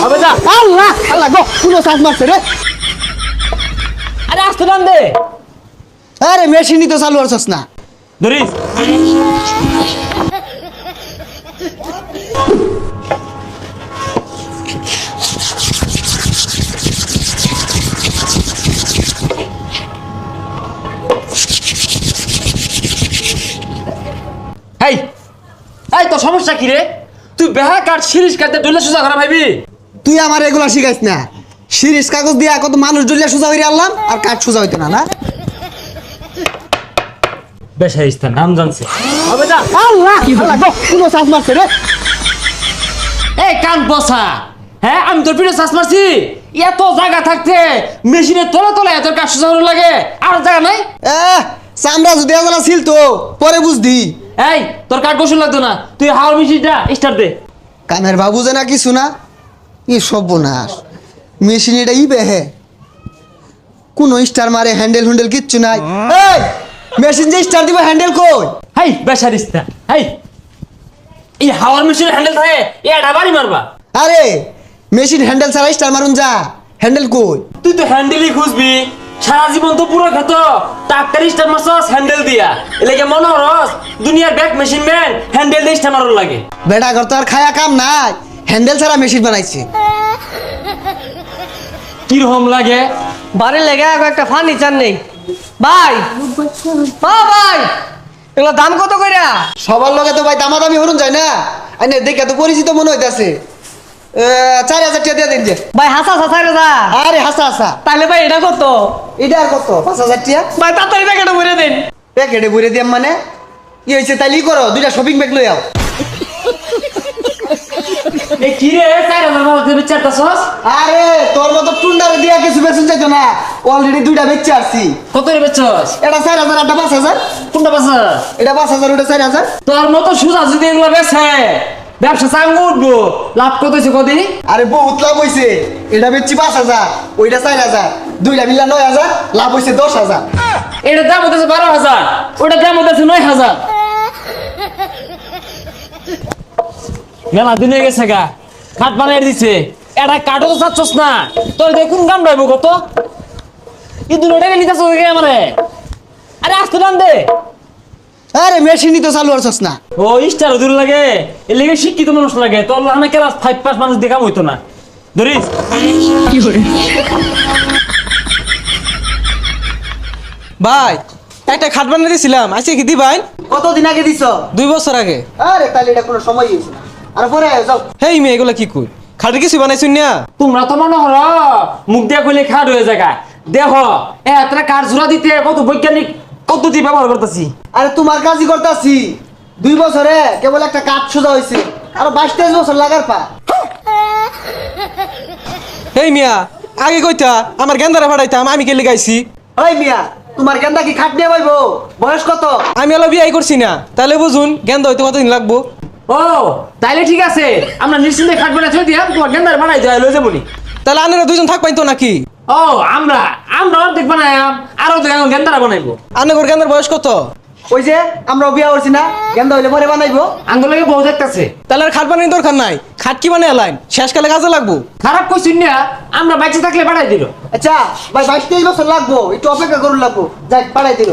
হবে যা। আল্লাহ আল্লাহ গো পুরো শ্বাস মারছে রে। আরে আসতে দাম দে। আরে মেশিনই তো চালু হচ্ছস না। ধরিস এই এই তোর সমস্যা কি রে? তুই বেহা কাট সিরিজ কাটতে ডলে সোজা করা ভাবি। তুই আমার এগুলা শিখাইস না। সিরিজ কাগজ দিয়া কত মানুষ ডলিয়া সোজা হইরে আনলাম আর কাঠ সোজা হইতো না না। বেশাইস্তা নাম জানছে। হবে যা। আল্লাহ আল্লাহ গো পুরো শ্বাস মারছে রে। এই কান বসা, হ্যাঁ আমি তোর পিঠে শ্বাস মারছি। এত জায়গা থাকতে মেশিনের তলে তলে এত কাজ সোজা করা লাগে, আর জায়গা নাই। চামড়া যদি এগুলা ছিল তো পরে বুঝদি। এই তোর কাঠ বসুন লাগতো না, তুই হাওয়ার মেশিনটা স্টার্ট দে। কামের বাবু যে না কিছু না ই সর্বনাশ। মেশিন এটা ই বেহে কোন স্টার মারে হ্যান্ডেল হুন্ডেল কিচ্ছু নাই। এই মেশিন যে স্টার দিব হ্যান্ডেল কই? হাই বেসারিস্তা, হাই এই হাওয়ার মেশিনের হ্যান্ডেল থাকে এটা বাড়ি মারবা। আরে মেশিন হ্যান্ডেল ছাড়া স্টার মারুন যা, হ্যান্ডেল কই? তুই তো হ্যান্ডেলই খুঁজবি, সারা জীবন তো পুরো খেত ট্রাক্টর স্টার মারছস হ্যান্ডেল দিয়া। এলাকে মনে হরস দুনিয়ার ব্যাক মেশিন ম্যান হ্যান্ডেল দিয়ে স্টার মারুন লাগে। বেটা ঘর তো আর খায়া কাম নাই, হ্যান্ডেল ছাড়া মেশিন বানাইছে। কিরকম লাগে? বাড়ির লেগে একটা ফার্নিচার নেই ভাই। ভাই এগুলো দাম কত কইরা? সবার লগে তো ভাই দামাদামি হরুন যায় না। আইনে দেখে তো পরিচিত মনে হইতাছে। 4000 টাকা দিয়ে দিন যে। ভাই হাসা হাসা যা। আরে হাসা হাসা তাহলে ভাই এটা কত? এটা আর কত? 5000 টাকা। ভাই তাড়াতাড়ি প্যাকেটে ভরে দিন। প্যাকেটে ভরে দিয়াম মানে কি হয়েছে? তাইলেই করো, দুইটা শপিং ব্যাগ লই আও। এই কি রে 4000 টাকা দিয়ে বেচারতাছস? আরে তোর মতো টুন্ডারে দিয়া কিছু বেচুন চাইতো না, অলরেডি দুইটা বেচে আসছি। কত রে বেচছস? এটা 4000 এটা 5000। কোনটা বেচছস? এটা 5000 ওটা 4000। তোর মতো সুজা যদি এগুলো বেচে ব্যবসা চাঙ্গু উঠবো, লাভ কত হয়েছে কদি? আরে বহুত লাভ হইছে। এটা বেচছি 5000, ওইটা 4000, দুইটা মিলা 9000, লাভ হইছে 10000। এটার দাম হতেছে 12,000, ওটার দাম হতেছে 9,000। মেলা দিন হয়ে গেছে গা, কাঠ বানিয়ে দিছে। এটা কাঠও তো চাচ্ছস না, তোর দেখুন গান পাইবো কত। এই দুটো টাকা নিতেছ আমারে। আরে আসতে দাম দে। আরে মেশিনই তো চালু হচ্ছস না। ও স্টার দূর লাগে, এর লেগে শিক্ষিত মানুষ লাগে। তোর লাগানে ক্লাস 5 পাস মানুষ দেখাম হইতো না। ধরিস ভাই একটা খাট বানিয়ে দিয়েছিলাম, আজকে কি দিবাই? কতদিন আগে দিছ? 2 বছর আগে। আরে তাহলে এটা কোনো সময় হইছে না। আর পরে যাও। হেই মেয়ে এগুলা কি কই? খাটে কিছু বানাইছুন না? তোমরা তো মনে হলো মুখ দিয়ে কইলে খাট হয়ে যায়। দেহ এতটা কাঠ জোড়া দিতে কত বৈজ্ঞানিক পদ্ধতি ব্যবহার করতেছি। আরে তোমার কাজই করতেছি। 2 বছরে কেবল একটা কাঠ সোজা হয়েছে, আর 22-23 বছর লাগার পা। হেই মিয়া আগে কইতা আমার গেন্দারে ফাটাইতাম, আমি কে লিগাইছি? ওই মিয়া তোমার গেন্দা কি খাট নিয়ে পাইবো? বয়স কত? আমি হলো বিয়াই করছি না, তাহলে বুঝুন গেন্দা হইতে কতদিন লাগবো। ও তাইলে ঠিক আছে, আমরা নিশ্চিন্তে খাট বানাই থই দিয়াম, তোমার গেন্দার বানাই দেয় লই যাবনি। তাহলে আনারা দুজন থাকবেন তো নাকি? ও আমরা আমরা অর্ধেক বানাইম, আরো তো গেন্দারা বানাইবো। আনাগর গেন্দার বয়স কত? ওই যে আমরা বিয়া করছি না, গেন্দা হইলে পরে বানাইবো। আঙ্গুল লাগে বউ দেখতেছে। তাহলে আর খাট বানানোর দরকার নাই, খাট কি বানাই লাইন শেষকালে কাজে লাগবো। খারাপ কইছিন না, আমরা বাইচে থাকলে বানাই দিল। আচ্ছা ভাই 22-23 বছর লাগবো, একটু অপেক্ষা করুন লাগবো। যাই পাঠাই দিল।